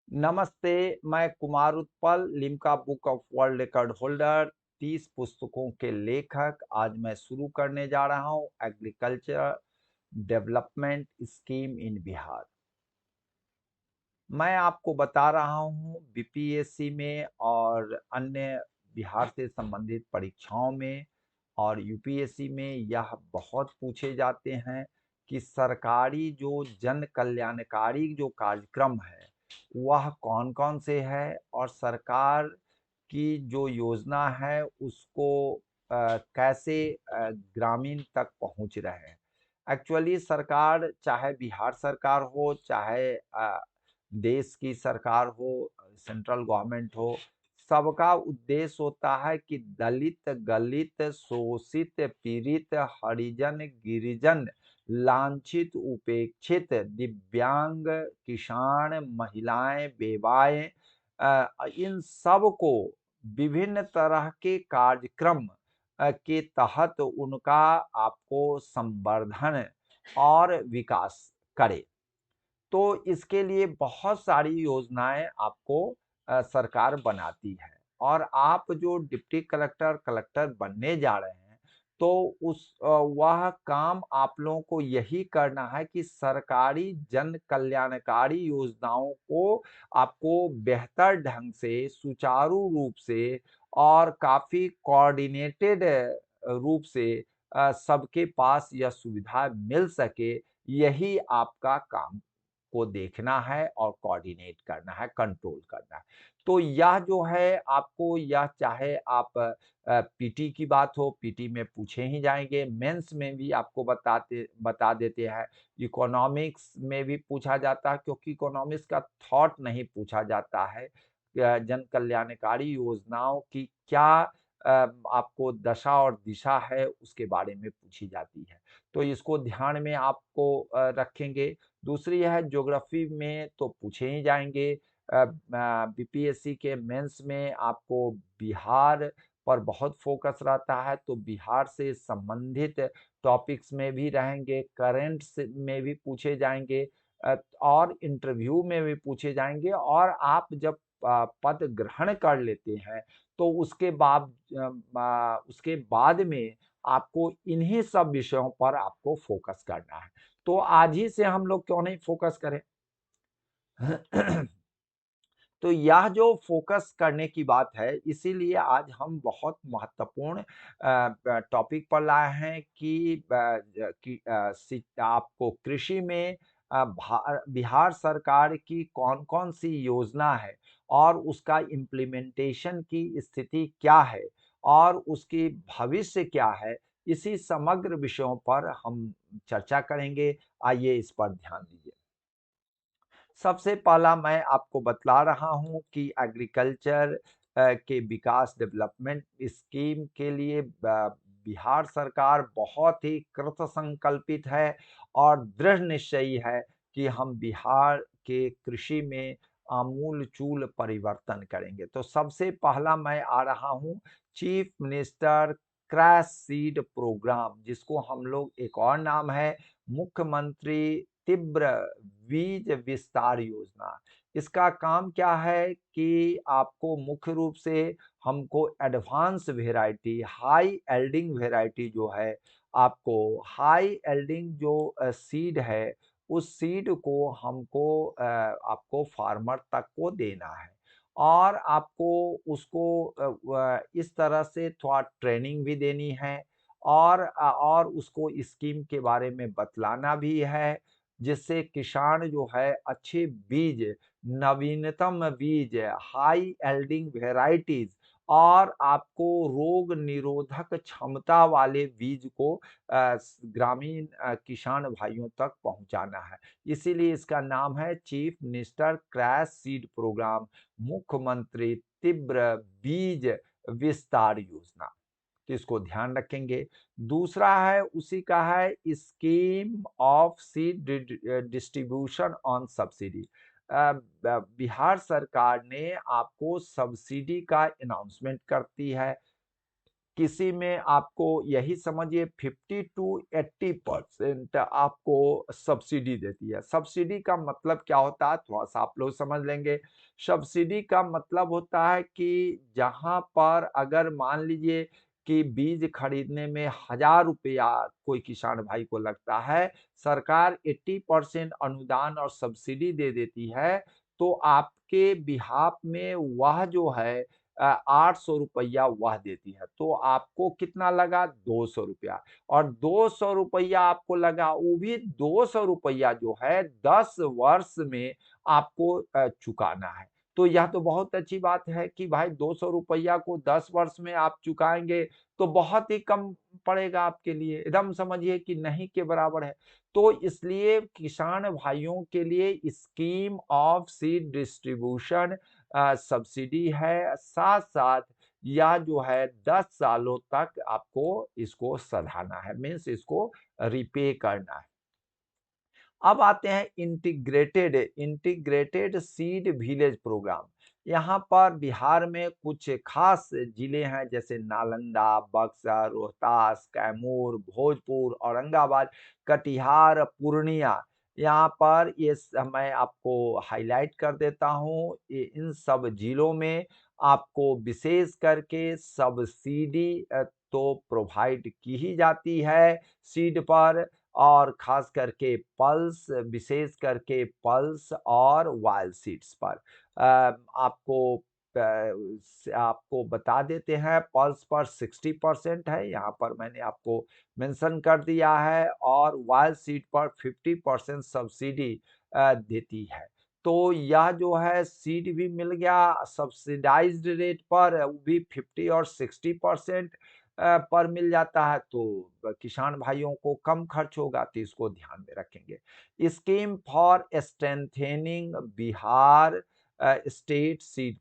नमस्ते, मैं Kumar Utpal, Limca book of world record holder, 30 पुस्तकों के लेखक। आज मैं शुरू करने जा रहा हूँ agriculture development scheme in Bihar. मैं आपको बता रहा हूँ बीपीएससी में और अन्य बिहार से संबंधित परीक्षाओं में और यूपीएससी में यह बहुत पूछे जाते हैं कि सरकारी जो जन कल्याणकारी जो कार्यक्रम है वह कौन-कौन से है और सरकार की जो योजना है उसको कैसे ग्रामीण तक पहुंच रहे हैं। एक्चुअली सरकार चाहे बिहार सरकार हो चाहे देश की सरकार हो, सेंट्रल गवर्नमेंट हो, सबका उद्देश्य होता है कि दलित, गलित, शोषित, पीड़ित, हरिजन, गिरिजन, लांछित, उपेक्षित, दिव्यांग, किसान, महिलाएं, बेवाएं, इन सब को विभिन्न तरह के कार्यक्रम के तहत उनका आपको संवर्धन और विकास करे। तो इसके लिए बहुत सारी योजनाएं आपको सरकार बनाती है और आप जो डिप्टी कलेक्टर कलेक्टर बनने जा रहे हैं तो वह काम आप लोगों को यही करना है कि सरकारी जन कल्याणकारी योजनाओं को आपको बेहतर ढंग से सुचारू रूप से और काफी कोऑर्डिनेटेड रूप से सबके पास यह सुविधा मिल सके, यही आपका काम को देखना है और कोऑर्डिनेट करना है, कंट्रोल करना है। तो यह जो है आपको यह चाहे आप पीटी की बात हो, पीटी में पूछे ही जाएँगे, मेंस में भी आपको बता देते हैं, इकोनॉमिक्स में भी पूछा जाता है क्योंकि इकोनॉमिक्स का थॉट नहीं पूछा जाता है। जन कल्याणकारी योजनाओं की क्या आपको दशा और दिशा है उसके बारे में पूछी जाती है। तो इसको ध्यान में आपको रखेंगे। दूसरी है ज्योग्राफी में तो पूछे ही जाएँगे। बीपीएससी के मेंस में आपको बिहार पर बहुत फ़ोकस रहता है, तो बिहार से संबंधित टॉपिक्स में भी रहेंगे, करंट्स में भी पूछे जाएँगे और इंटरव्यू में भी पूछे जाएँगे और आप जब पद ग्रहण कर लेते हैं, तो उसके बाद में आपको इन्हीं सब विषयों पर आपको फ़ोकस करना है। तो आज ही से हम लोग क्यों नहीं फोकस करें। तो यह जो फोकस करने की बात है, इसीलिए आज हम बहुत महत्वपूर्ण टॉपिक पर लाए हैं कि आपको कृषि में बिहार सरकार की कौन-कौन सी योजना है और उसका इम्प्लीमेंटेशन की स्थिति क्या है और उसकी भविष्य क्या है, इसी समग्र विषयों पर हम चर्चा करेंगे। आइए इस पर ध्यान दीजिए। सबसे पहला मैं आपको बतला रहा हूँ कि एग्रीकल्चर के विकास डेवलपमेंट स्कीम के लिए बिहार सरकार बहुत ही कृत संकल्पित है और दृढ़ निश्चयी है कि हम बिहार के कृषि में आमूल-चूल परिवर्तन करेंगे। तो सबसे पहला मैं आ रहा हूँ chief minister crash seed programme, जिसको हम लोग एक और नाम है मुख्यमंत्री तीव्र बीज विस्तार योजना। इसका काम क्या है कि आपको मुख्य रूप से हमको advance variety, high yielding variety जो है, आपको हाई यील्डिंग जो सीड है, उस सीड को हमको आपको फार्मर तक को देना है और आपको उसको इस तरह से थोड़ा ट्रेनिंग भी देनी है और उसको स्कीम के बारे में बतलाना भी है, जिससे किसान जो है अच्छे बीज, नवीनतम बीज, हाई यील्डिंग वेराइटीज़ और आपको रोग निरोधक क्षमता वाले बीज को ग्रामीण किसान भाइयों तक पहुँचाना है। इसीलिए इसका नाम है chief minister crash seed programme, मुख्यमंत्री तीव्र बीज विस्तार योजना। तो इसको ध्यान रखेंगे। दूसरा है उसी का है scheme of seed distribution on subsidy. Bihar सरकार ने आपको सब्सिडी का अनाउंसमेंट करती है किसी में आपको यही समझिए 50 टू 80% आपको सब्सिडी देती है। सब्सिडी का मतलब क्या होता है, थोड़ा-सा आप लोग समझ लेंगे। सब्सिडी का मतलब होता है कि जहाँ पर अगर मान लीजिए कि बीज खरीदने में ₹1000 कोई किसान भाई को लगता है, सरकार 80% अनुदान और सब्सिडी दे देती है, तो आपके बिहाफ़ में वह जो है ₹800 वह देती है। तो आपको कितना लगा? ₹200 और ₹200 आपको लगा, वो भी ₹200 जो है 10 वर्ष में आपको चुकाना है। तो यह तो बहुत अच्छी बात है कि भाई ₹200 को 10 वर्ष में आप चुकाएँगे, तो बहुत ही कम पड़ेगा आपके लिए। एकदम समझिए कि नहीं के बराबर है। तो इसलिए किसान भाइयों के लिए scheme of seed distribution subsidy है, साथ-साथ यह जो है 10 सालों तक आपको इसको सधाना है, मीन्स इसको रिपे करना है। अब आते हैं इंटीग्रेटेड सीड विलेज प्रोग्राम। यहाँ पर बिहार में कुछ खास जिले हैं, जैसे नालंदा, बक्सर, रोहतास, कैमूर, भोजपुर, औरंगाबाद, कटिहार, पूर्णिया। यहाँ पर मैं आपको हाइलाइट कर देता हूँ, इन सब जिलों में आपको विशेष करके सब्सिडी तो प्रोवाइड की ही जाती है सीड पर, और खास करके पल्स, विशेष करके पल्स और वाइल्ड सीड्स पर। आपको बता देते हैं, पल्स पर 60% है, यहाँ पर मैंने आपको मेंशन कर दिया है, और वाइल्ड सीड पर 50% सब्सिडी देती है। तो यह जो है सीड भी मिल गया सब्सिडाइज्ड रेट पर, वो भी 50 और 60% पर मिल जाता है, तो किसान भाइयों को कम खर्च होगा, तो इसको ध्यान में रखेंगे। Scheme for strengthening Bihar state seed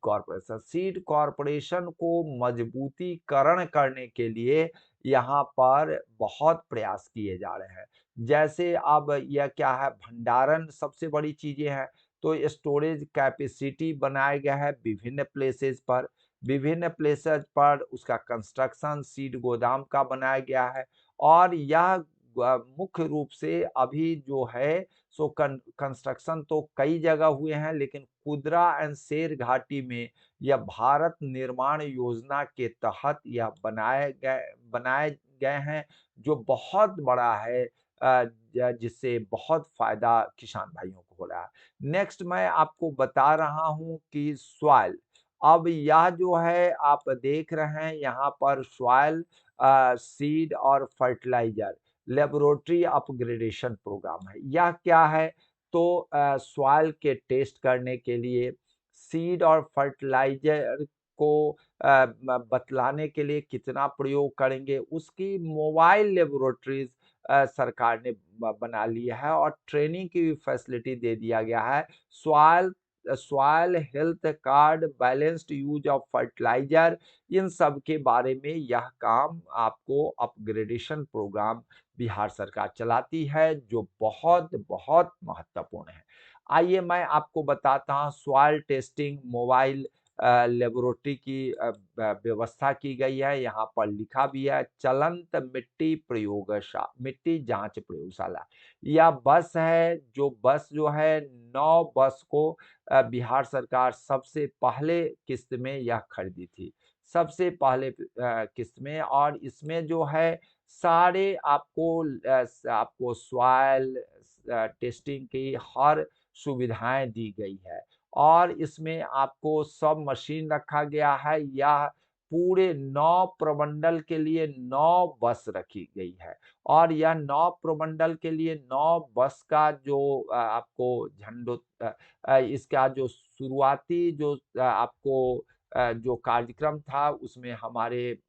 corporation को मजबूतीकरण करने के लिए यहाँ पर बहुत प्रयास किए जा रहे हैं। जैसे अब यह क्या है, भंडारण सबसे बड़ी चीजें हैं, तो स्टोरेज कैपेसिटी बनाया गया है विभिन्न प्लेसेस पर उसका कंस्ट्रक्शन सीड गोदाम का बनाया गया है, और यह मुख्य रूप से अभी जो है सो कंस्ट्रक्शन तो कई जगह हुए हैं, लेकिन कुदरा एंड शेर घाटी में यह भारत निर्माण योजना के तहत यह बनाए गए हैं, जो बहुत बड़ा है, जिससे बहुत फायदा किसान भाइयों को हो रहा है। नेक्स्ट मैं आपको बता रहा हूं कि सॉइल, अब यह जो है आप देख रहे हैं यहाँ पर सॉइल सीड और फर्टिलाइजर लेबोरेटरी अपग्रेडेशन प्रोग्राम है। यह क्या है, तो सॉइल के टेस्ट करने के लिए, सीड और फर्टिलाइजर को बतलाने के लिए कितना प्रयोग करेंगे, उसकी मोबाइल लेबोरेटरीज सरकार ने बना ली है, और ट्रेनिंग की भी फैसिलिटी दे दिया गया है। Soil soil health card, balanced use of fertiliser, इन सब के बारे में यह काम आपको अपग्रेडेशन प्रोग्राम बिहार सरकार चलाती है, जो बहुत बहुत महत्वपूर्ण है। आइए मैं आपको बताता हूँ, सॉइल टेस्टिंग मोबाइल लेबोरेटरी की व्यवस्था की गई है। यहाँ पर लिखा भी है, चलंत मिट्टी जांच प्रयोगशाला। यह बस है, जो है 9 बस को बिहार सरकार सबसे पहले किस्त में यह खरीदी थी, सबसे पहले किस्त में, और इसमें जो है सारे आपको सॉइल टेस्टिंग की हर सुविधाएं दी गई है, और इसमें आपको सब मशीन रखा गया है। यह पूरे 9 प्रमंडल के लिए 9 बस रखी गई है, और यह 9 प्रमंडल के लिए 9 बस का जो आपको इसका जो शुरुआती जो आपको जो कार्यक्रम था, उसमें हमारे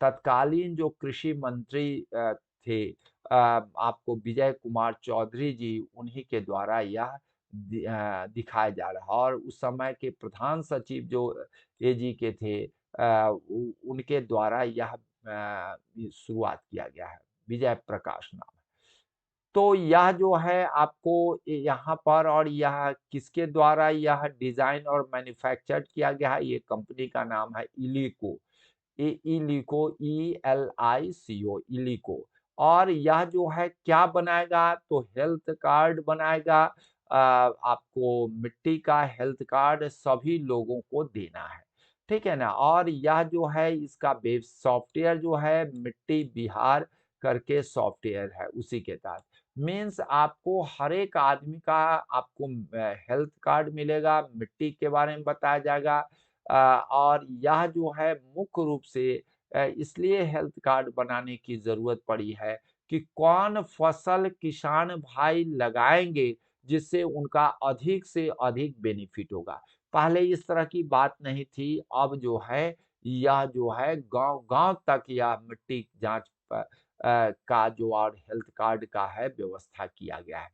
तत्कालीन जो कृषि मंत्री थे, आपको विजय कुमार चौधरी जी, उन्हीं के द्वारा यह दिखाया जा रहा है, और उस समय के प्रधान सचिव जो एजी के थे, उनके द्वारा यह शुरुआत किया गया है, विजय प्रकाश नाम है। तो यह जो है आपको यहाँ पर, और यह किसके द्वारा यह डिजाइन और मैन्युफैक्चर्ड किया गया है, ये कंपनी का नाम है इलीको। इलिको, ELICO, इलिको। और यह जो है क्या बनाएगा, तो हेल्थ कार्ड बनाएगा। आपको मिट्टी का हेल्थ कार्ड सभी लोगों को देना है, ठीक है ना। और यह जो है इसका वेब सॉफ्टवेयर जो है मिट्टी बिहार करके सॉफ्टवेयर है, उसी के तहत मीन्स आपको हर एक आदमी का आपको हेल्थ कार्ड मिलेगा, मिट्टी के बारे में बताया जाएगा। और यह जो है मुख्य रूप से इसलिए हेल्थ कार्ड बनाने की ज़रूरत पड़ी है कि कौन फसल किसान भाई लगाएँगे, जिससे उनका अधिक से अधिक बेनिफिट होगा। पहले इस तरह की बात नहीं थी, अब जो है यह जो है गाँव-गाँव तक यह मिट्टी जाँच का जो और हेल्थ कार्ड का है व्यवस्था किया गया है।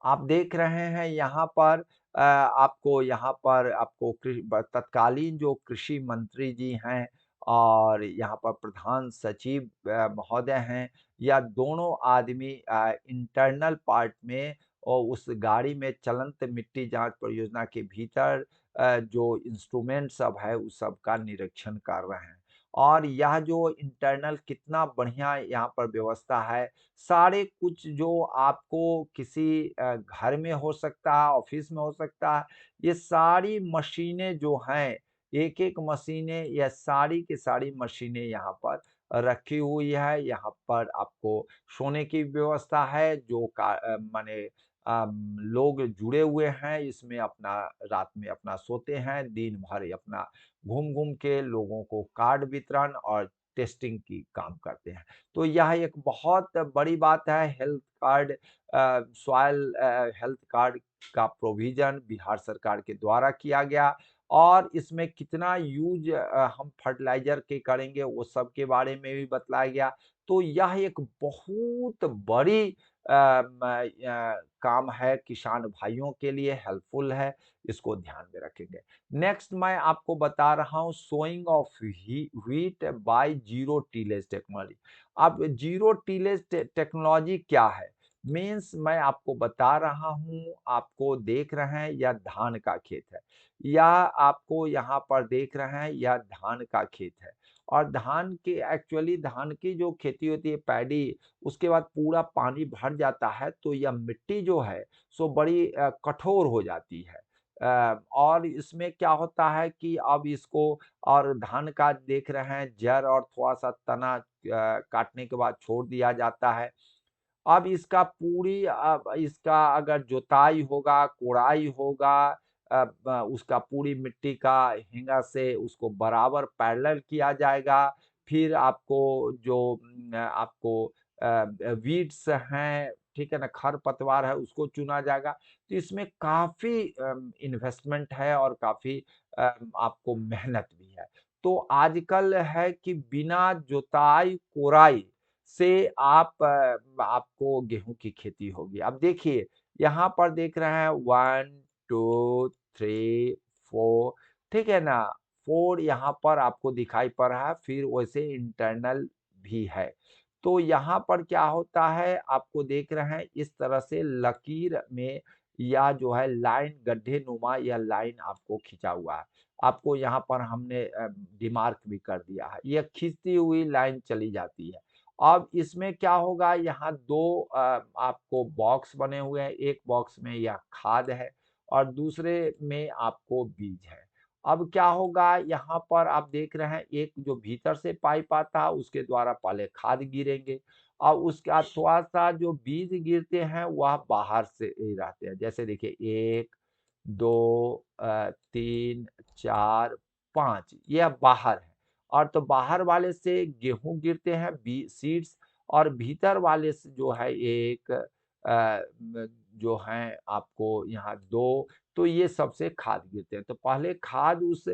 आप देख रहे हैं यहाँ पर आपको यहाँ पर आपको तत्कालीन जो कृषि मंत्री जी हैं और यहाँ पर प्रधान सचिव महोदय हैं, या दोनों आदमी इंटरनल पार्ट में और उस गाड़ी में चलंत मिट्टी जांच परियोजना के भीतर जो इंस्ट्रूमेंट सब है उस सब का निरीक्षण कर रहे हैं। और यह जो इंटरनल कितना बढ़िया यहाँ पर व्यवस्था है, सारे कुछ जो आपको किसी घर में हो सकता है, ऑफ़िस में हो सकता है, ये सारी मशीनें जो हैं, एक-एक मशीनें, ये सारी की सारी मशीनें यहाँ पर रखी हुई है। यहाँ पर आपको सोने की व्यवस्था है, जो माने लोग जुड़े हुए हैं इसमें, अपना रात में अपना सोते हैं, दिन भर अपना घूम-घूम के लोगों को कार्ड वितरण और टेस्टिंग की काम करते हैं। तो यह एक बहुत बड़ी बात है, health card soil health card का प्रोविज़न बिहार सरकार के द्वारा किया गया। और इसमें कितना यूज़ हम फर्टिलाइज़र के करेंगे, वो सब के बारे में भी बतलाया गया। तो यह एक बहुत बड़ी काम है, किसान भाइयों के लिए हेल्पफुल है, इसको ध्यान में रखेंगे। नेक्स्ट मैं आपको बता रहा हूँ sowing of wheat by zero tillage technology. अब जीरो टिलेज टेक्नोलॉजी क्या है? मीन्स मैं आपको बता रहा हूँ, आपको देख रहे हैं यह धान का खेत है, या आपको यहाँ पर देख रहे हैं यह धान का खेत है। और धान की एक्चुअली धान की जो खेती होती है पैडी, उसके बाद पूरा पानी भर जाता है, तो यह मिट्टी जो है सो बड़ी कठोर हो जाती है। और इसमें क्या होता है कि अब इसको, और धान का देख रहे हैं जड़ और थोड़ा-सा तना काटने के बाद छोड़ दिया जाता है। अब इसका अगर जुताई होगा, कोड़ाई होगा, उसका पूरी मिट्टी का हेंगा से उसको बराबर पैरेलल किया जाएगा। फिर आपको जो आपको वीड्स हैं, ठीक है ना, खरपतवार है, उसको चुना जाएगा। तो इसमें काफ़ी इन्वेस्टमेंट है और काफ़ी आपको मेहनत भी है। तो आजकल है कि बिना जुताई, कोड़ाई से आपको गेहूँ की खेती होगी। अब देखिए, यहाँ पर देख रहे हैं 1, 2, 3, 4, ठीक है ना? 4 यहाँ पर आपको दिखाई पड़ रहा है, फिर वैसे इंटरनल भी है। तो यहाँ पर क्या होता है, आपको देख रहे हैं इस तरह से लकीर में, या जो है लाइन गड्ढे-नुमा या लाइन आपको खींचा हुआ है। आपको यहाँ पर हमने डिमार्क भी कर दिया है। ये खींचती हुई लाइन चली जाती है। अब इसमें क्या होगा, यहाँ 2 आपको बॉक्स बने हुए हैं, एक बॉक्स में यह खाद है और दूसरे में आपको बीज है। अब क्या होगा, यहाँ पर आप देख रहे हैं एक जो भीतर से पाइप आता है उसके द्वारा पहले खाद गिरेंगे और उसके बाद थोड़ा-सा जो बीज गिरते हैं वह बाहर से ही रहते हैं। जैसे देखिए 1, 2 3, 4, 5 यह बाहर है। और तो बाहर वाले से गेहूँ गिरते हैं बी सीड्स, और भीतर वाले से जो है एक जो हैं आपको यहाँ 2, तो ये सबसे खाद गिरते हैं। तो पहले खाद उस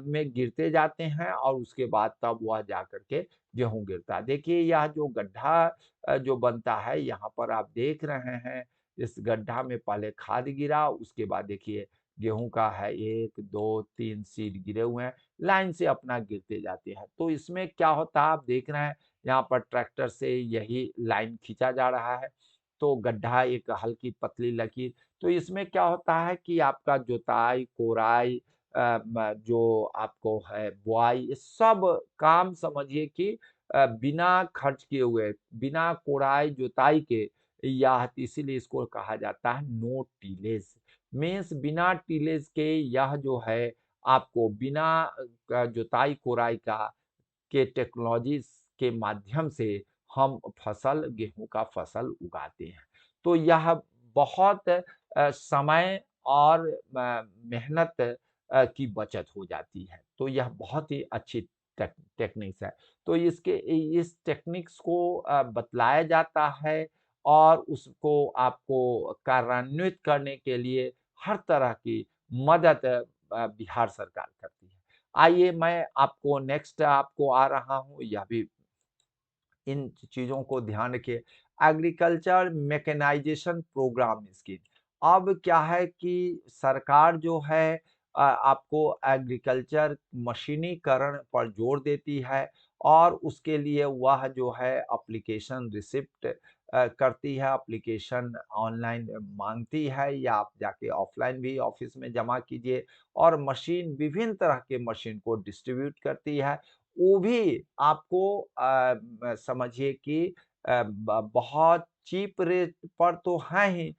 में गिरते जाते हैं और उसके बाद तब वह जाकर के गेहूँ गिरता है। देखिए यह जो गड्ढा जो बनता है यहाँ पर आप देख रहे हैं, इस गड्ढा में पहले खाद गिरा, उसके बाद देखिए गेहूँ का है 1, 2, 3 सीड गिरे हुए हैं। लाइन से अपना गिरते जाते हैं। तो इसमें क्या होता है, आप देख रहे हैं यहाँ पर ट्रैक्टर से यही लाइन खींचा जा रहा है। तो गड्ढा एक हल्की पतली लकीर, तो इसमें क्या होता है कि आपका जुताई, कोराई जो आपको है बुआई, ये सब काम समझिए कि बिना खर्च किए हुए, बिना कोड़ाई जुताई के, या इसीलिए इसको कहा जाता है नो टिलेज। मीन्स बिना टिलेज के यह जो है आपको बिना जुताई कोड़ाई का के टेक्नोलॉजी के माध्यम से हम फसल, गेहूँ का फसल उगाते हैं। तो यह बहुत समय और मेहनत की बचत हो जाती है। तो यह बहुत ही अच्छी टेक्निक्स है। तो इस टेक्निक्स को बतलाया जाता है और उसको आपको कार्यान्वित करने के लिए हर तरह की मदद बिहार सरकार करती है। आइए मैं आपको नेक्स्ट आपको आ रहा हूँ, यह भी इन चीज़ों को ध्यान रखिए। Agriculture mechanisation programme scheme. अब क्या है कि सरकार जो है आपको एग्रीकल्चर मशीनीकरण पर जोर देती है और उसके लिए वह जो है एप्लीकेशन रिसिप्ट करती है, एप्लीकेशन ऑनलाइन माँगती है या आप जाके ऑफलाइन भी ऑफिस में जमा कीजिए, और मशीन विभिन्न तरह के मशीन को डिस्ट्रीब्यूट करती है। वो भी आपको समझिए कि बहुत चीप रेट पर तो है ही,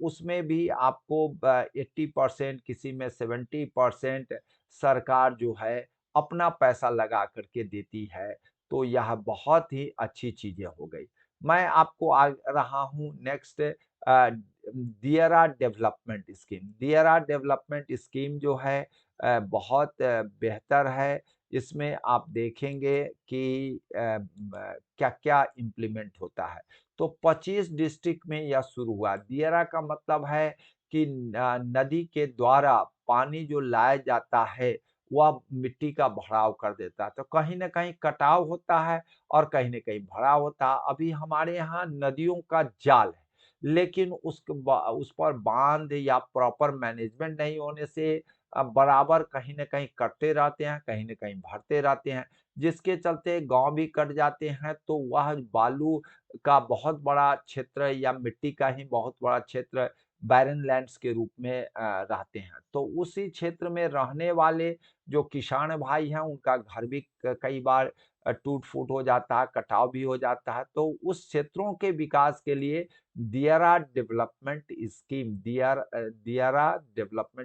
उसमें भी आपको 80%, किसी में 70% सरकार जो है अपना पैसा लगा करके देती है। तो यह बहुत ही अच्छी चीज़ें हो गई। मैं आपको आ रहा हूँ next Diara development scheme. Diara development scheme जो है बहुत बेहतर है। इसमें आप देखेंगे कि क्या-क्या इम्प्लीमेंट होता है। तो 25 डिस्ट्रिक्ट में यह शुरू हुआ। दियरा का मतलब है कि नदी के द्वारा पानी जो लाया जाता है, वह मिट्टी का भराव कर देता है। तो कहीं न कहीं कटाव होता है और कहीं न कहीं भराव होता है। अभी हमारे यहाँ नदियों का जाल है, लेकिन उस पर बाँध या प्रॉपर मैनेजमेंट नहीं होने से बराबर कहीं न कहीं कटते रहते हैं, कहीं न कहीं भरते रहते हैं, जिसके चलते गाँव भी कट जाते हैं, तो वह बालू का बहुत बड़ा क्षेत्र या मिट्टी का ही बहुत बड़ा क्षेत्र बैरन लैंड्स के रूप में रहते हैं। तो उसी क्षेत्र में रहने वाले जो किसान भाई हैं, उनका घर भी क कई बार टूट-फूट हो जाता है, कटाव भी हो जाता है। तो उस क्षेत्रों के विकास के लिए दियारा डेवलपमेंट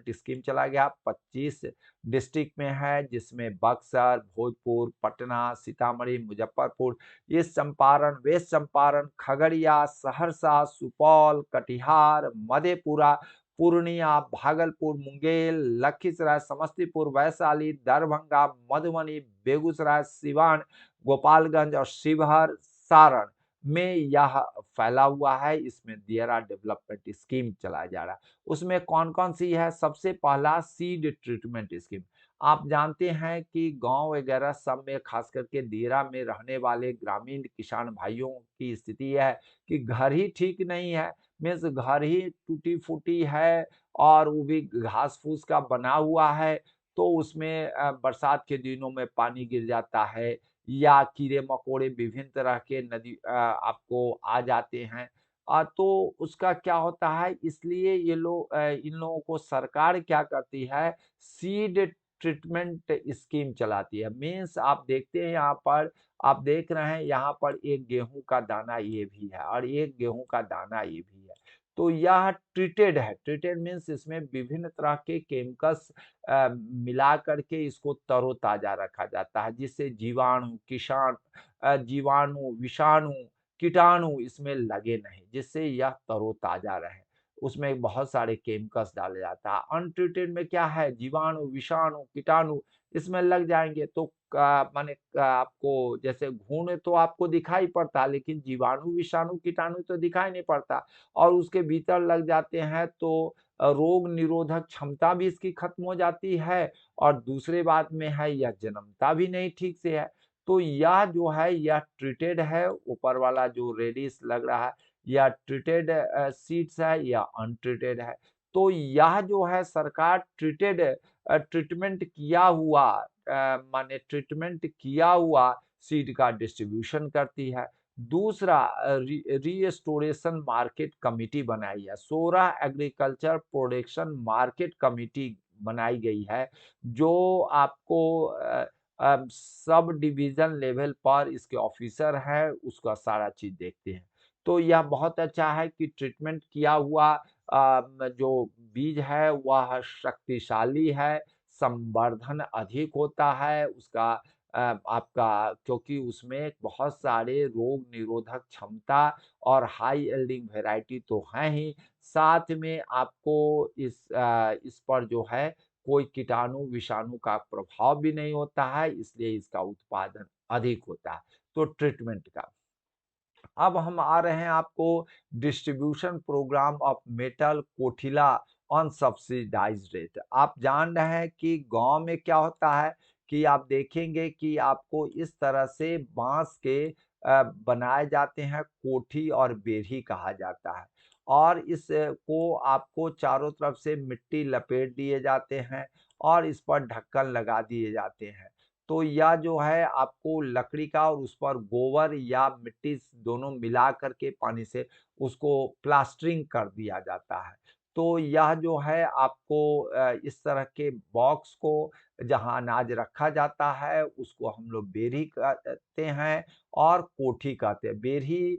स्कीम चला गया। 25 डिस्ट्रिक्ट में है, जिसमें बक्सर, भोजपुर, पटना, सीतामढ़ी, मुजफ्फरपुर, ईस्ट चंपारण, वेस्ट चंपारण, खगड़िया, सहरसा, सुपौल, कटिहार, मधेपुरा, पूर्णिया, भागलपुर, मुंगेर, लखीसराय, समस्तीपुर, वैशाली, दरभंगा, मधुबनी, बेगूसराय, सिवान, गोपालगंज और शिवहर, सारण में यह फैला हुआ है। इसमें दियरा डेवलपमेंट स्कीम चलाया जा रहा है। उसमें कौन-कौन सी है? सबसे पहला सीड ट्रीटमेंट स्कीम। आप जानते हैं कि गाँव वगैरह सब में खास करके दियरा में रहने वाले ग्रामीण किसान भाइयों की स्थिति है कि घर ही ठीक नहीं है, मीन्स घर ही टूटी-फूटी है और वो भी घास-फूस का बना हुआ है, तो उसमें बरसात के दिनों में पानी गिर जाता है या कीड़े-मकोड़े विभिन्न तरह के आपको आ जाते हैं। तो उसका क्या होता है, इसलिए इन लोगों को सरकार क्या करती है, सीड ट्रीटमेंट स्कीम चलाती है। मीन्स आप देखते हैं यहाँ पर, आप देख रहे हैं यहाँ पर एक गेहूँ का दाना ये भी है और एक गेहूँ का दाना ये भी है। तो यह ट्रीटेड है, ट्रीटेड मीन्स इसमें विभिन्न तरह के केमिकल्स मिला करके इसको तरोताज़ा रखा जाता है, जिससे जीवाणु, विषाणु, कीटाणु इसमें लगे नहीं, जिससे यह तरोताज़ा रहे। उसमें बहुत सारे केमिकल्स डाले जाता है। अनट्रीटेड में क्या है, जीवाणु, विषाणु, कीटाणु इसमें लग जाएँगे तो माने आपको जैसे घुन तो आपको दिखाई पड़ता है, लेकिन जीवाणु, विषाणु, कीटाणु तो दिखाई नहीं पड़ता और उसके भीतर लग जाते हैं तो रोग निरोधक क्षमता भी इसकी खत्म हो जाती है और दूसरे बात में है यह जन्मता भी नहीं ठीक से है। तो यह जो है यह ट्रीटेड है, ऊपर वाला जो रेडिश लग रहा है यह ट्रीटेड सीड्स है या अनट्रीटेड है। तो यह जो है सरकार ट्रीटमेंट किया हुआ माने ट्रीटमेंट किया हुआ सीड का डिस्ट्रीब्यूशन करती है। दूसरा रीस्टोरेशन मार्केट कमिटी बनाई है। 16 एग्रीकल्चर प्रोडक्शन मार्केट कमिटी बनाई गई है, जो आपको सब डिवीज़न लेवल पर इसके ऑफ़िसर हैं, उसका सारा चीज़ देखते हैं। तो यह बहुत अच्छा है कि ट्रीटमेंट किया हुआ जो बीज है वह शक्तिशाली है, संवर्धन अधिक होता है, उसका आपका क्योंकि उसमें बहुत सारे रोग निरोधक क्षमता और हाई यील्डिंग वैरायटी तो हैं ही, साथ में आपको इस पर जो है कोई कीटाणु विषाणु का प्रभाव भी नहीं होता है, इसलिए इसका उत्पादन अधिक होता है। तो ट्रीटमेंट का अब हम आ रहे हैं आपको distribution programme of metal kothila on subsidised rate. आप जान रहे हैं कि गांव में क्या होता है कि आप देखेंगे कि आपको इस तरह से बांस के बनाए जाते हैं, कोठी और बेढ़ी कहा जाता है, और इस को आपको चारों तरफ से मिट्टी लपेट दिए जाते हैं और इस पर ढक्कन लगा दिए जाते हैं। तो यह जो है आपको लकड़ी का और उस पर गोबर या मिट्टी दोनों मिला करके पानी से उसको प्लास्टरिंग कर दिया जाता है। तो यह जो है आपको इस तरह के बॉक्स को जहाँ अनाज रखा जाता है उसको हम लोग बेरी कहते हैं और कोठी कहते हैं। बेरी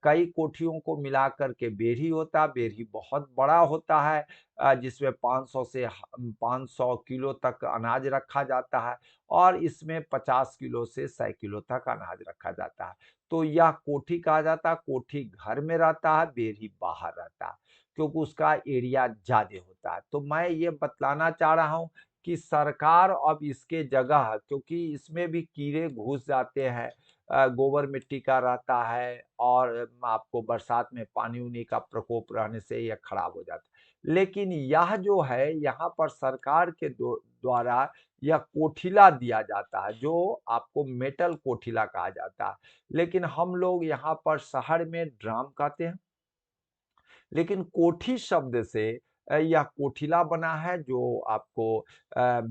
कई कोठियों को मिला कर के बेरी होता है। बेरी बहुत बड़ा होता है, जिसमें 500 से 500 किलो तक अनाज रखा जाता है और इसमें 50 किलो से 100 किलो तक अनाज रखा जाता है। तो यह कोठी कहा जाता है। कोठी घर में रहता है, बेरी बाहर रहता है, क्योंकि उसका एरिया ज़्यादा होता है। तो मैं ये बतलाना चाह रहा हूँ कि सरकार अब इसके जगह, क्योंकि इसमें भी कीड़े घुस जाते हैं, गोबर मिट्टी का रहता है और आपको बरसात में पानी-वानी का प्रकोप रहने से यह खराब हो जाता है। लेकिन यह जो है यहाँ पर सरकार के द्वारा यह कोठिला दिया जाता है, जो आपको मेटल कोठिला कहा जाता है। लेकिन हम लोग यहाँ पर शहर में ड्रम कहते हैं। लेकिन कोठी शब्द से यह कोठिला बना है, जो आपको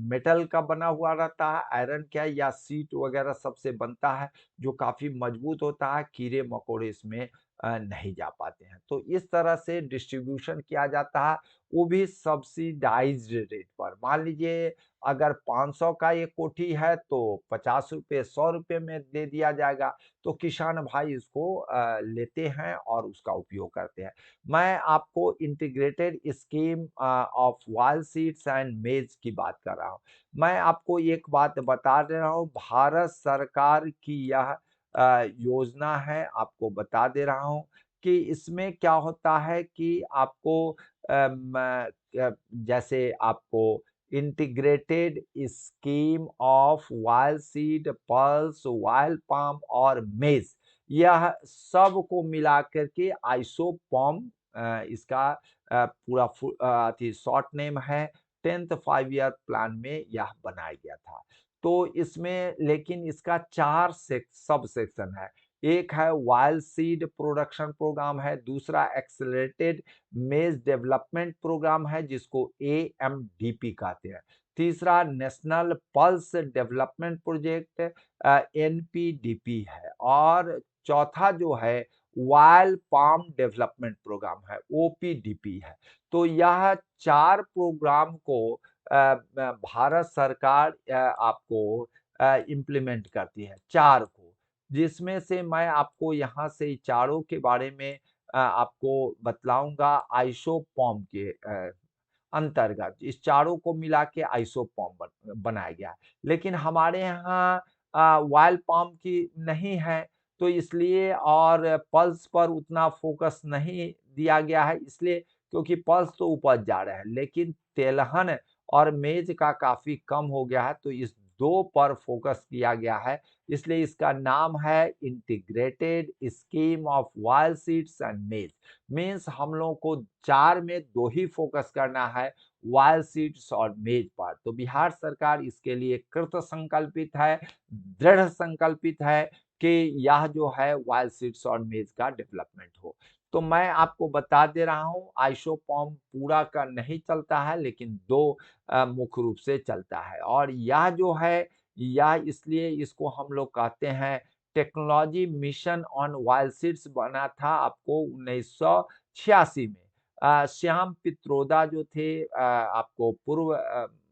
मेटल का बना हुआ रहता है, आयरन क्या या सीट वगैरह सबसे बनता है, जो काफ़ी मजबूत होता है, कीड़े-मकोड़े इसमें नहीं जा पाते हैं। तो इस तरह से डिस्ट्रीब्यूशन किया जाता है, वो भी सब्सिडाइज़्ड रेट पर। मान लीजिए अगर 500 का ये कोठी है तो ₹50 ₹100 में दे दिया जाएगा, तो किसान भाई इसको लेते हैं और उसका उपयोग करते हैं। मैं आपको integrated scheme of oil seeds and मेज की बात कर रहा हूँ। मैं आपको एक बात बता दे रहा हूँ, भारत सरकार की यह योजना है, आपको बता दे रहा हूँ कि इसमें क्या होता है कि आपको जैसे आपको integrated scheme of oil seed, pulse, oil palm और मेज, यह सब को मिला करके आइसोपॉम इसका पूरा शॉर्ट नेम है। 10th 5 ईयर प्लान में यह बनाया गया था। तो इसमें लेकिन इसका 4 सब सेक्शन है। एक है वाइल्ड सीड प्रोडक्शन प्रोग्राम है, दूसरा एक्सेलरेटेड मेज डेवलपमेंट प्रोग्राम है जिसको एएमडीपी कहते हैं, तीसरा नेशनल पल्स डेवलपमेंट प्रोजेक्ट एनपीडीपी है, और चौथा जो है वाइल्ड पाम डेवलपमेंट प्रोग्राम है, ओपीडीपी है। तो यह 4 प्रोग्राम को भारत सरकार आपको इम्प्लीमेंट करती है, 4 को, जिसमें से मैं आपको यहाँ से चारों के बारे में आपको बतलाऊँगा। आइसोपॉम के अंतर्गत इस चारों को मिला के आइसोपॉम बनाया गया है। लेकिन हमारे यहाँ ऑयल पाम की नहीं है, तो इसलिए और पल्स पर उतना फ़ोकस नहीं दिया गया है, इसलिए क्योंकि पल्स तो उपज जा रहा है, लेकिन तेलहन और मेज का काफ़ी कम हो गया है, तो इस 2 पर फ़ोकस किया गया है। इसलिए इसका नाम है integrated scheme of oil seeds and मेज। मीन्स हम लोगों को 4 में 2 ही फ़ोकस करना है, ऑयल सीड्स और मेज पर। तो बिहार सरकार इसके लिए कृत संकल्पित है, दृढ़ संकल्पित है कि यह जो है ऑयल सीड्स और मेज का डेवलपमेंट हो। तो मैं आपको बता दे रहा हूँ, आइसोपॉम पूरा का नहीं चलता है, लेकिन 2 मुख्य रूप से चलता है, और यह जो है यह इसलिए इसको हम लोग कहते हैं technology mission on oil seeds बना था आपको 1986 में। श्याम पित्रोदा जो थे आपको पूर्व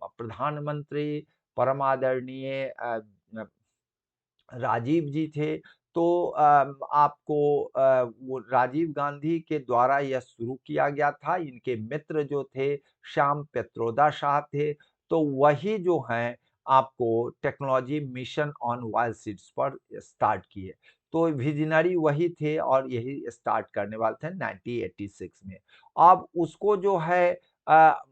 प्रधानमंत्री परम आदरणीय राजीव जी थे। तो आपको वो राजीव गांधी के द्वारा यह शुरू किया गया था। इनके मित्र जो थे श्याम पित्रोदा साहब थे, तो वही जो हैं आपको technology mission on wild seeds पर स्टार्ट किए। तो विजनरी वही थे और यही स्टार्ट करने वाले थे 1986 में। अब उसको जो है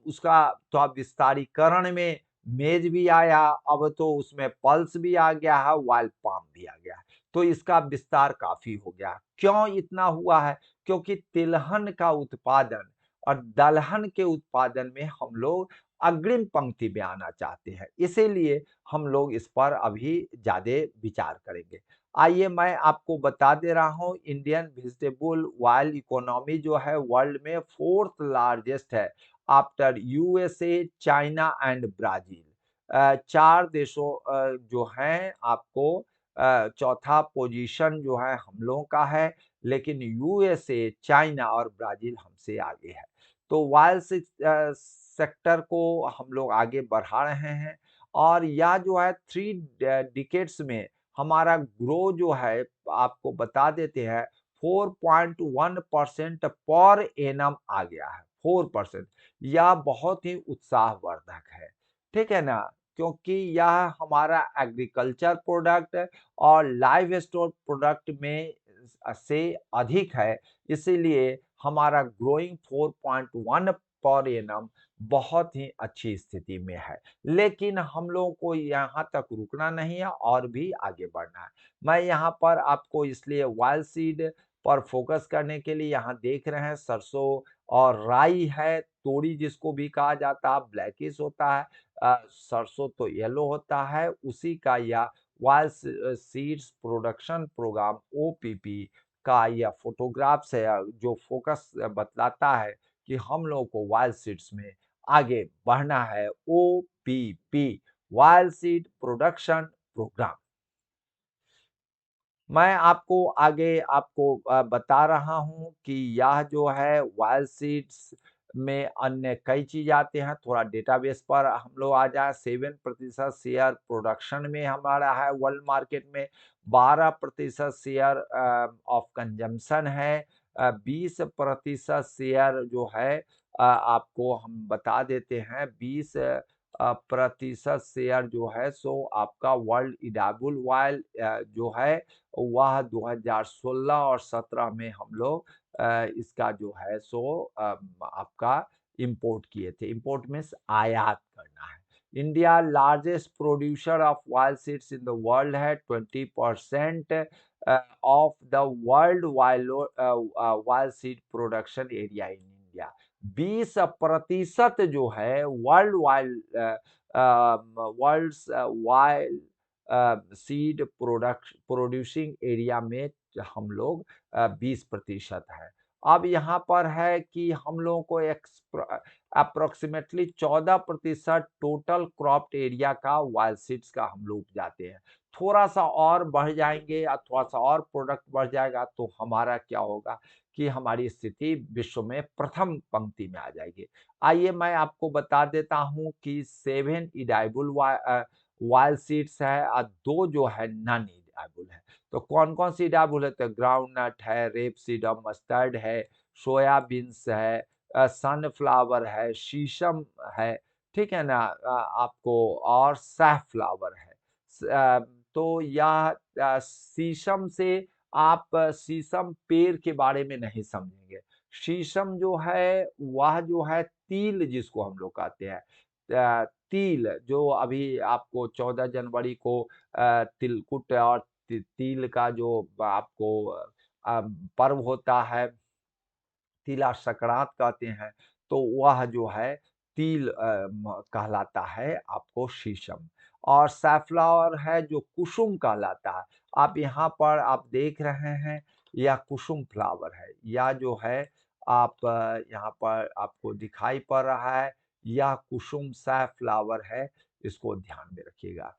उसका तो अब विस्तारीकरण में मेज भी आया, अब तो उसमें पल्स भी आ गया है, वाइल्ड पाम भी आ गया है। तो इसका विस्तार काफ़ी हो गया है। क्यों इतना हुआ है? क्योंकि तिलहन का उत्पादन और दलहन के उत्पादन में हम लोग अग्रिम पंक्ति में आना चाहते हैं। इसीलिए हम लोग इस पर अभी ज़्यादा विचार करेंगे। आइए मैं आपको बता दे रहा हूँ, इंडियन वेजिटेबल ऑयल इकोनॉमी जो है वर्ल्ड में 4th लार्जेस्ट है after USA, China and Brazil. 4 देशों जो हैं आपको चौथा पोजीशन जो है हम लोगों का है, लेकिन यूएसए, चाइना और ब्राज़ील हमसे आगे है। तो ऑयल सेक्टर को हम लोग आगे बढ़ा रहे हैं और यह जो है 3 डिकेड्स में हमारा ग्रो जो है आपको बता देते हैं 4.1% पर एनम आ गया है, 4%। यह बहुत ही उत्साहवर्धक है, ठीक है ना? क्योंकि यह हमारा एग्रीकल्चर प्रोडक्ट और लाइव स्टॉक प्रोडक्ट में से अधिक है, इसीलिए हमारा ग्रोइंग 4.1 पर एनम बहुत ही अच्छी स्थिति में है। लेकिन हम लोगों को यहाँ तक रुकना नहीं है और भी आगे बढ़ना है। मैं यहाँ पर आपको इसलिए वाइल्ड सीड पर फोकस करने के लिए यहाँ देख रहे हैं सरसों और राई है, तोरी जिसको भी कहा जाता है, ब्लैकिश होता है, सरसों तो येलो होता है, उसी का यह wild seeds production programme OPP का यह फोटोग्राफ्स है जो फोकस बतलाता है कि हम लोगों को वाइल्ड सीड्स में आगे बढ़ना है। OPP wild seed production programme. मैं आपको आगे आपको बता रहा हूँ कि यह जो है वाइल्ड सीड्स में अन्य कई चीज़ आते हैं। थोड़ा डेटाबेस पर हम लोग आ जाए, 7% शेयर प्रोडक्शन में हमारा है वर्ल्ड मार्केट में, 12% शेयर ऑफ कंजम्पशन है, 20% शेयर जो है आपको हम बता देते हैं, 20 प्रतिशत शेयर जो है सो आपका वर्ल्ड एडिबल ऑयल जो है वह 2016 और 17 में हम लोग इसका जो है सो आपका इंपोर्ट किए थे। इंपोर्ट मीन्स आयात करना है। India largest producer of oil seeds in the world है, 20% of the world oil seed production area in India. 20% जो है world wild seed producing area में हम लोग 20% है। अब यहाँ पर है कि हम लोगों को अप्रोक्सीमेटली 14% टोटल क्रॉप्ड एरिया का वाइल्ड सीड्स का हम लोग उपजाते हैं। थोड़ा सा और बढ़ जाएंगे या थोड़ा सा और प्रोडक्ट बढ़ जाएगा तो हमारा क्या होगा कि हमारी स्थिति विश्व में प्रथम पंक्ति में आ जाएगी। आइए मैं आपको बता देता हूँ कि 7 इडाइबल वाइल्ड सीड्स है और 2 जो है नॉन इडाइबल है। तो कौन-कौन सी इडाइबल है? तो ग्राउंडनट है, रेपसीड और मस्टर्ड है, सोयाबीन्स है, सनफ्लावर है, शीशम है, ठीक है ना? आपको और सैफफ्लावर है। तो यह शीशम से आप शीशम पेड़ के बारे में नहीं समझेंगे। शीशम जो है वह जो है तिल जिसको हम लोग कहते हैं। तिल जो अभी आपको 14 जनवरी को तिलकुट और तिल का जो आपको पर्व होता है, तिला संक्रांत कहते हैं, तो वह जो है तिल कहलाता है आपको शीशम। और सैफ्लॉवर है जो कुसुम कहलाता है। आप यहाँ पर आप देख रहे हैं यह कुसुम फ्लावर है। यह जो है आप यहाँ पर आपको दिखाई पड़ रहा है, यह कुसुम सैफ्लॉवर है, इसको ध्यान में रखिएगा।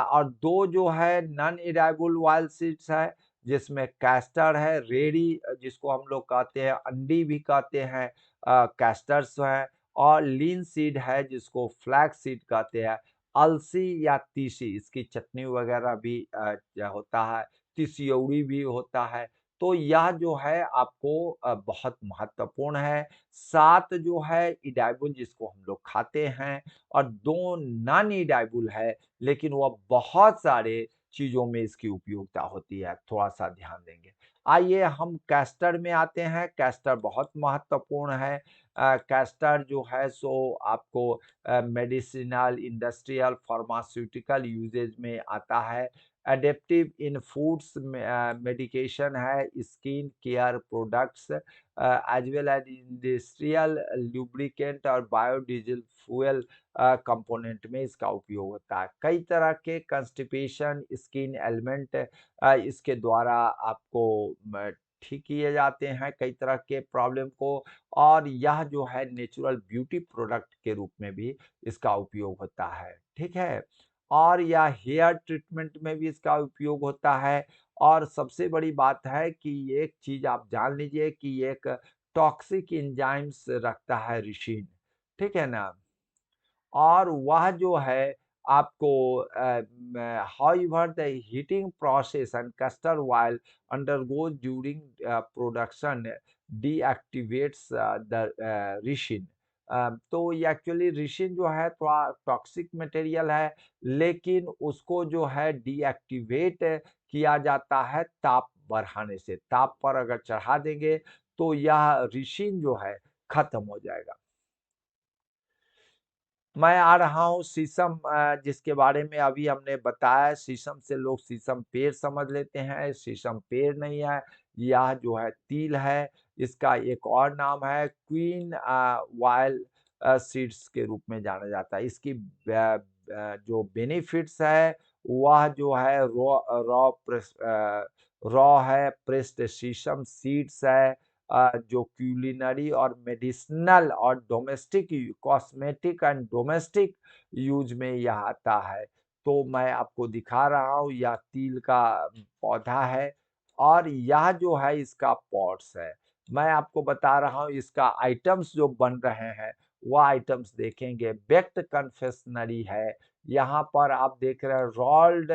और 2 जो है नॉन एडिबल वाइल्ड सीड्स है, जिसमें कैस्टर है, रेडी जिसको हम लोग कहते हैं, अंडी भी कहते हैं, कैस्टर्स है, और लीन सीड है जिसको फ्लैक्स सीड कहते हैं, अलसी या तीसी इसकी चटनी वगैरह भी होता है, तिसियौरी भी होता है। तो यह जो है आपको बहुत महत्वपूर्ण है। 7 जो है एडिबल जिसको हम लोग खाते हैं, और 2 नॉन एडिबल है, लेकिन वह बहुत सारे चीज़ों में इसकी उपयोगिता होती है, थोड़ा-सा ध्यान देंगे। आइए हम कैस्टर में आते हैं, कैस्टर बहुत महत्वपूर्ण है। कैस्टर जो है सो आपको मेडिसिनल, इंडस्ट्रियल, फार्मास्यूटिकल यूजेज में आता है। एडेप्टिव इन फूड्स में मेडिकेशन है, skin care products as well as industrial lubricant और बायोडीजल फ्यूल कंपोनेंट में इसका उपयोग होता है। कई तरह के कंस्टिपेशन, स्किन एलिमेंट इसके द्वारा आपको ठीक किए जाते हैं, कई तरह के प्रॉब्लम को, और यह जो है नेचुरल ब्यूटी प्रोडक्ट के रूप में भी इसका उपयोग होता है, ठीक है? और यह हेयर ट्रीटमेंट में भी इसका उपयोग होता है। और सबसे बड़ी बात है कि एक चीज़ आप जान लीजिए कि एक टॉक्सिक एंजाइम्स रखता है रिसिन, ठीक है ना? और वह जो है आपको however the heating process and castor oil undergoes during production deactivates the resin। तो ये एक्चुअली रिसिन जो है थोड़ा टॉक्सिक मटेरियल है, लेकिन उसको जो है डीएक्टिवेट किया जाता है ताप बढ़ाने से। ताप पर अगर चढ़ा देंगे तो यह रिसिन जो है खत्म हो जाएगा। मैं आ रहा हूँ शीशम, जिसके बारे में अभी हमने बताया। शीशम से लोग शीशम पेड़ समझ लेते हैं, शीशम पेड़ नहीं है, यह जो है तिल है। इसका एक और नाम है क्वीन वाइल्ड सीड्स के रूप में जाना जाता है। इसकी जो बेनिफिट्स है वह जो है रॉ है, प्रेस्ड शीशम सीड्स है, जो क्यूलिनरी और मेडिसिनल और domestic cosmetic and domestic use में यह आता है। तो मैं आपको दिखा रहा हूँ, यह तिल का पौधा है, और यह जो है इसका पॉट्स है। मैं आपको बता रहा हूँ इसका आइटम्स जो बन रहे हैं, वह आइटम्स देखेंगे। बेक्ड कन्फेक्शनरी है, यहाँ पर आप देख रहे हैं रोल्ड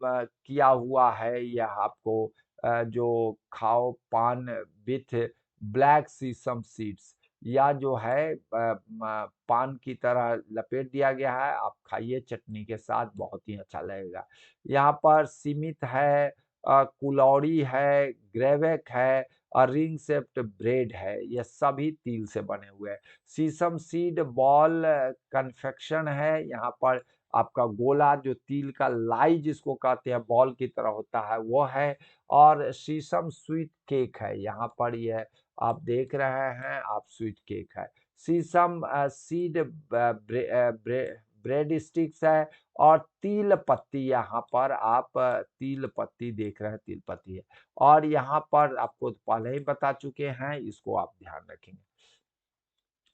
किया हुआ है, यह आपको जो खाओ पान विथ ब्लैक सीसम सीड्स, या जो है पान की तरह लपेट दिया गया है, आप खाइए चटनी के साथ, बहुत ही अच्छा लगेगा। यहाँ पर सीमित है, कुलौड़ी है, ग्रेवेक है, और रिंग शेप्ड ब्रेड है, ये सभी तिल से बने हुए हैं। सीसम सीड बॉल कन्फेक्शन है, यहाँ पर आपका गोला जो तिल का लाई जिसको कहते हैं बॉल की तरह होता है वो है। और शीशम स्वीट केक है, यहाँ पर ये आप देख रहे हैं, आप स्वीट केक है। शीशम सीड ब्रेड स्टिक्स है, और तिल पत्ती, यहाँ पर आप तिल पत्ती देख रहे हैं, तिल पत्ती है। और यहाँ पर आपको पहले ही बता चुके हैं, इसको आप ध्यान रखेंगे।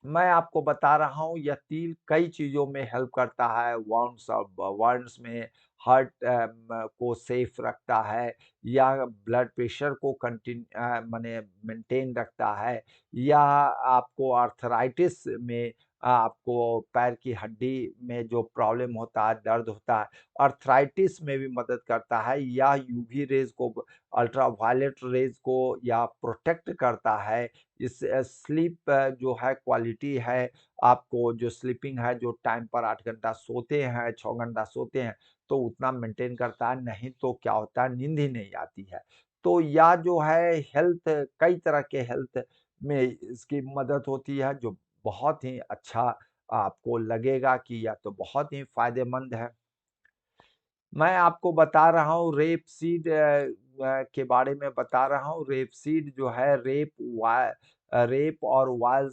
मैं आपको बता रहा हूँ यह तिल कई चीज़ों में हेल्प करता है। वर्न्स में हार्ट को सेफ रखता है, या ब्लड प्रेशर को माने मेंटेन रखता है, या आपको आर्थराइटिस में आपको पैर की हड्डी में जो प्रॉब्लम होता है, दर्द होता है, आर्थराइटिस में भी मदद करता है, या यूवी रेज़ को, अल्ट्रावायलेट रेज़ को या प्रोटेक्ट करता है। इस स्लीप जो है क्वालिटी है, आपको जो स्लीपिंग है, जो टाइम पर 8 घंटा सोते हैं, 6 घंटा सोते हैं, तो उतना मेंटेन करता है, नहीं तो क्या होता है नींद ही नहीं आती है। तो यह जो है हेल्थ, कई तरह के हेल्थ में इसकी मदद होती है, जो बहुत ही अच्छा आपको लगेगा कि यह तो बहुत ही फ़ायदेमंद है। मैं आपको बता रहा हूँ रेपसीड के बारे में बता रहा हूँ। रेपसीड जो है रेप और वाइल्ड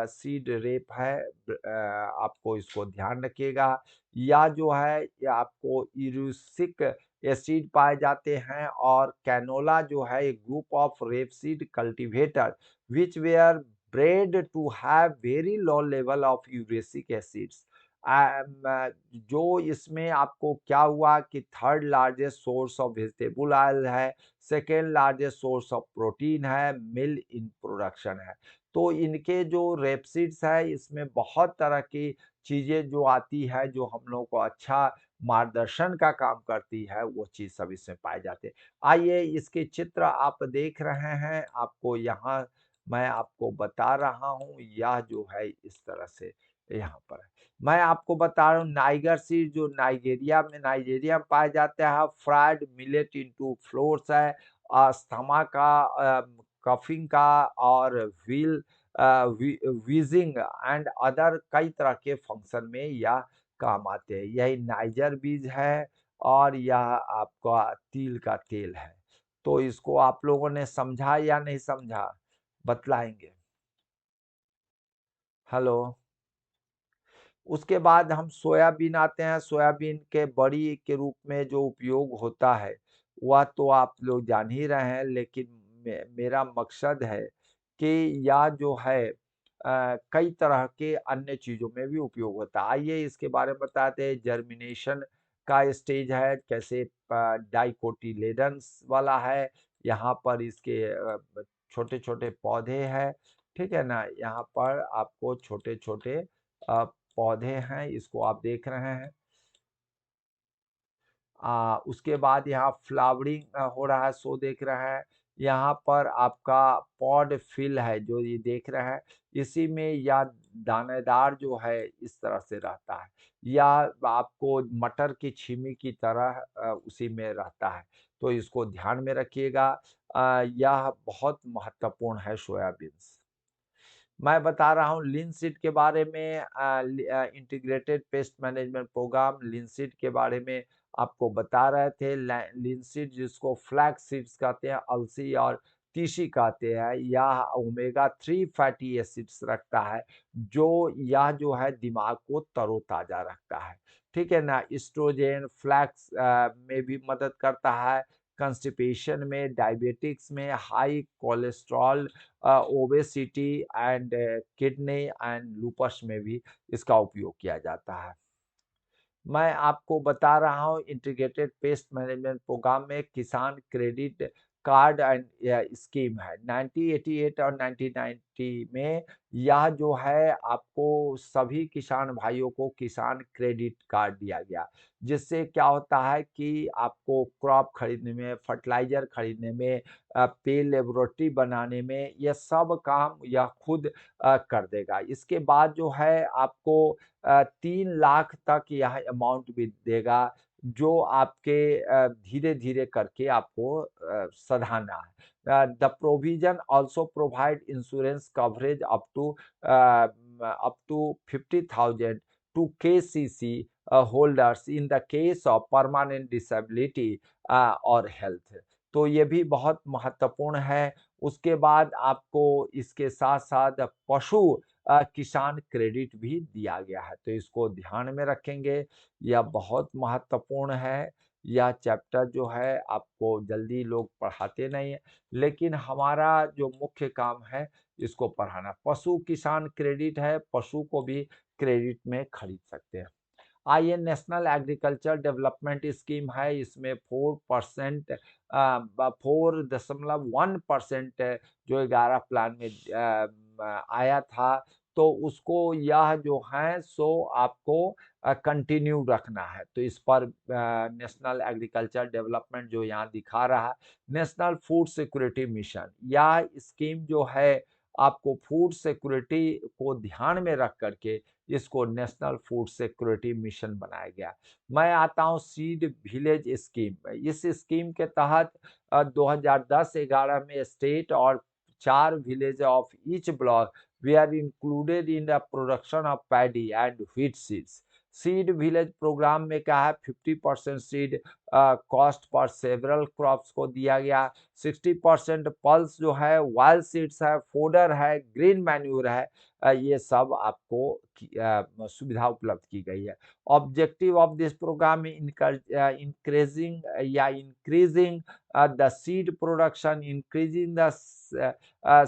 सीड रेप है। आपको इसको ध्यान रखिएगा। या जो है ये आपको इरूसिक एसिड पाए जाते हैं, और कैनोला जो है एक group of rapeseed cultivator which were bred to have very low level of uric acids। जो इसमें आपको क्या हुआ कि third largest source of vegetable oil है, second largest source of protein है, मिल इन प्रोडक्शन है। तो इनके जो रेपसीड्स है इसमें बहुत तरह की चीजें जो आती है जो हम लोगों को अच्छा मार्गदर्शन का काम करती है, वो चीज सब इसमें पाए जाते हैं। आइए इसके चित्र आप देख रहे हैं, आपको यहाँ मैं आपको बता रहा हूँ, यह जो है इस तरह से यहाँ पर है। मैं आपको बता रहा हूँ नाइगर सीड जो नाइजीरिया में पाए जाते हैं, फ्राइड मिलेट इनटू फ्लोर्स है, अस्थमा का, कफिंग का और वीजिंग एंड अदर कई तरह के फंक्शन में यह काम आते हैं। यही नाइजर बीज है और यह आपका तिल का तेल है। तो इसको आप लोगों ने समझा या नहीं समझा, बतलाएंगे? हेलो। उसके बाद हम सोयाबीन आते हैं। सोयाबीन के बड़ी के रूप में जो उपयोग होता है वह तो आप लोग जान ही रहे हैं, लेकिन मेरा मकसद है कि यह जो है कई तरह के अन्य चीजों में भी उपयोग होता है। आइए इसके बारे में बताते हैं। जर्मिनेशन का स्टेज है, कैसे डाइकोटिलेडन्स वाला है। यहाँ पर इसके छोटे छोटे पौधे हैं, ठीक है ना। यहाँ पर आपको छोटे छोटे पौधे हैं, इसको आप देख रहे हैं। उसके बाद यहाँ फ्लावरिंग हो रहा है, सो देख रहे हैं। यहाँ पर आपका पॉड फिल है जो ये देख रहे हैं, इसी में या दानेदार जो है इस तरह से रहता है, या आपको मटर की छिमी की तरह उसी में रहता है। तो इसको ध्यान में रखिएगा। यह बहुत महत्वपूर्ण है सोयाबीन्स। मैं बता रहा हूँ लिनसीड के बारे में। Integrated pest management programme linseed के बारे में आपको बता रहे थे। लिनसीड जिसको फ्लैक्स सीड्स कहते हैं, अलसी और तीसी कहते हैं, यह ओमेगा 3 फैटी एसिड्स रखता है, जो यह जो है दिमाग को तरोताजा रखता है, ठीक है ना। एस्ट्रोजन फ्लैक्स में भी मदद करता है, कंस्टिपेशन में, डायबिटिक्स में, high cholesterol, obesity and kidney and lupus में भी इसका उपयोग किया जाता है। मैं आपको बता रहा हूँ इंटीग्रेटेड पेस्ट मैनेजमेंट प्रोग्राम में किसान क्रेडिट कार्ड एंड स्कीम है। 1988 और 1990 में यह जो है आपको सभी किसान भाइयों को किसान क्रेडिट कार्ड दिया गया, जिससे क्या होता है कि आपको क्रॉप खरीदने में, फर्टिलाइजर खरीदने में, पे लेबोरेटरी बनाने में, यह सब काम यह खुद कर देगा। इसके बाद जो है आपको 3 लाख तक यह अमाउंट भी देगा, जो आपके धीरे-धीरे करके आपको सधाना है। The provision also provide insurance coverage up to 50,000 to KCC holders in the case of permanent disability और हेल्थ। तो ये भी बहुत महत्वपूर्ण है। उसके बाद आपको इसके साथ-साथ पशु किसान क्रेडिट भी दिया गया है, तो इसको ध्यान में रखेंगे। यह बहुत महत्वपूर्ण है। यह चैप्टर जो है आपको जल्दी लोग पढ़ाते नहीं हैं, लेकिन हमारा जो मुख्य काम है इसको पढ़ाना। पशु किसान क्रेडिट है, पशु को भी क्रेडिट में खरीद सकते हैं। आइए नेशनल एग्रीकल्चर डेवलपमेंट स्कीम है, इसमें 4% 4.1% जो 11 प्लान में आया था, तो उसको यह जो है सो आपको कंटिन्यू रखना है। तो इस पर नेशनल एग्रीकल्चर डेवलपमेंट जो यहाँ दिखा रहा है, नेशनल फूड सिक्योरिटी मिशन, यह स्कीम जो है आपको फूड सिक्योरिटी को ध्यान में रख करके इसको नेशनल फूड सिक्योरिटी मिशन बनाया गया। मैं आता हूँ सीड विलेज स्कीम पे। इस स्कीम के तहत 2010-11 में स्टेट और 4 village of each block we are included in the production of paddy and wheat seeds. Seed village programme में क्या है, 50% सीड कॉस्ट पर सेवरल क्रॉप्स को दिया गया, 60% पल्स जो है, वाइल्ड सीड्स है, फोडर है, ग्रीन मैन्यूर है, ये सब आपको सुविधा उपलब्ध की गई है। Objective of this programme increasing the seed production, increasing the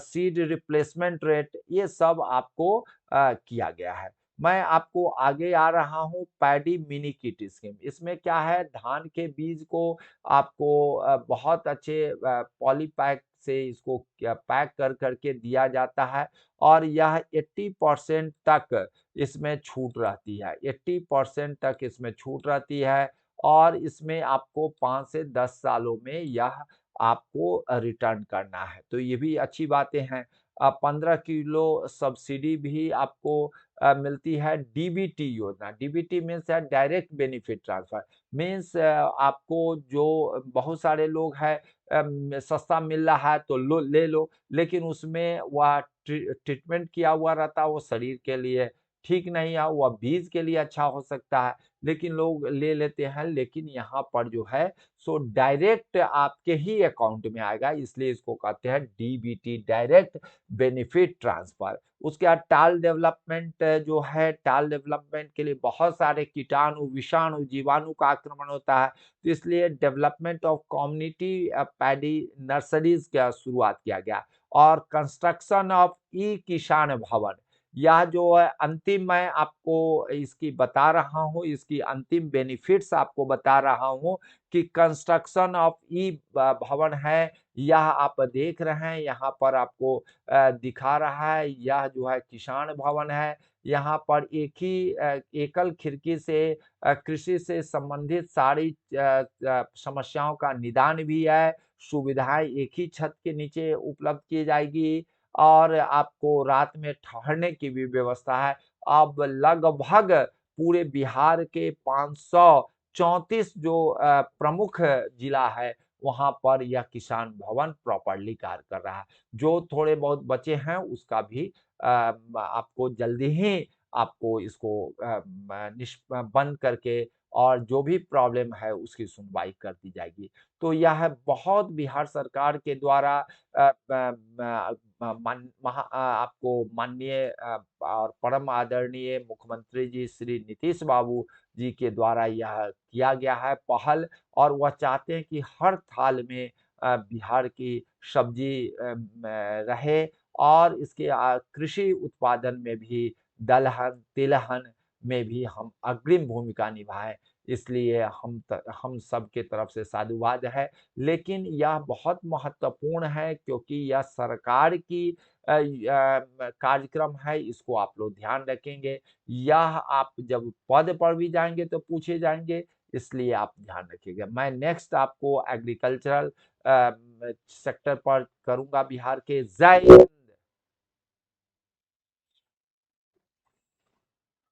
seed replacement rate, ये सब आपको किया गया है। मैं आपको आगे आ रहा हूँ पैडी मिनी किट स्कीम। इसमें क्या है, धान के बीज को आपको बहुत अच्छे पॉली पैक से इसको क्या पैक कर करके दिया जाता है और यह 80% तक इसमें छूट रहती है, 80% तक इसमें छूट रहती है और इसमें आपको 5 से 10 सालों में यह आपको रिटर्न करना है। तो ये भी अच्छी बातें हैं। 15 किलो सब्सिडी भी आपको मिलती है। डीबीटी योजना, डीबीटी मीन्स है डायरेक्ट बेनिफिट ट्रांसफर, मीन्स आपको जो बहुत सारे लोग हैं सस्ता मिल रहा है तो लो ले लो, लेकिन उसमें वह ट्रीटमेंट किया हुआ रहता है, वो शरीर के लिए ठीक नहीं है, वह बीज के लिए अच्छा हो सकता है, लेकिन लोग ले लेते हैं। लेकिन यहाँ पर जो है सो डायरेक्ट आपके ही अकाउंट में आएगा, इसलिए इसको कहते हैं डीबीटी, डायरेक्ट बेनिफिट ट्रांसफर। उसके बाद टाल डेवलपमेंट जो है, टाल डेवलपमेंट के लिए बहुत सारे कीटाणु, विषाणु, जीवाणु का आक्रमण होता है, तो इसलिए development of community paddy nurseries का शुरुआत किया गया और कंस्ट्रक्शन ऑफ ई किसान भवन। यह जो है अंतिम, मैं आपको इसकी बता रहा हूँ, इसकी अंतिम बेनिफिट्स आपको बता रहा हूँ कि कंस्ट्रक्शन ऑफ ई भवन है। यह आप देख रहे हैं यहाँ पर आपको दिखा रहा है, यह जो है किसान भवन है। यहाँ पर एक ही एकल खिड़की से कृषि से संबंधित सारी समस्याओं का निदान भी है। सुविधाएं एक ही छत के नीचे उपलब्ध की जाएगी और आपको रात में ठहरने की भी व्यवस्था है। अब लगभग पूरे बिहार के 534 जो प्रमुख जिला है, वहाँ पर यह किसान भवन प्रॉपर्ली कार्य कर रहा है। जो थोड़े बहुत बचे हैं उसका भी आपको जल्दी ही आपको इसको बंद करके और जो भी प्रॉब्लम है उसकी सुनवाई कर दी जाएगी। तो यह बहुत बिहार सरकार के द्वारा आपको माननीय और परम आदरणीय मुख्यमंत्री जी श्री नीतीश बाबू जी के द्वारा यह किया गया है पहल, और वह चाहते हैं कि हर थाल में बिहार की सब्जी रहे और इसके कृषि उत्पादन में भी दलहन, तिलहन में भी हम अग्रिम भूमिका निभाएँ। इसलिए हम सब के तरफ से साधुवाद है। लेकिन यह बहुत महत्वपूर्ण है क्योंकि यह सरकार की कार्यक्रम है, इसको आप लोग ध्यान रखेंगे। यह आप जब पद पर भी जाएँगे तो पूछे जाएँगे, इसलिए आप ध्यान रखिएगा। मैं नेक्स्ट आपको एग्रीकल्चरल सेक्टर पर करूँगा बिहार के। जय हिंद।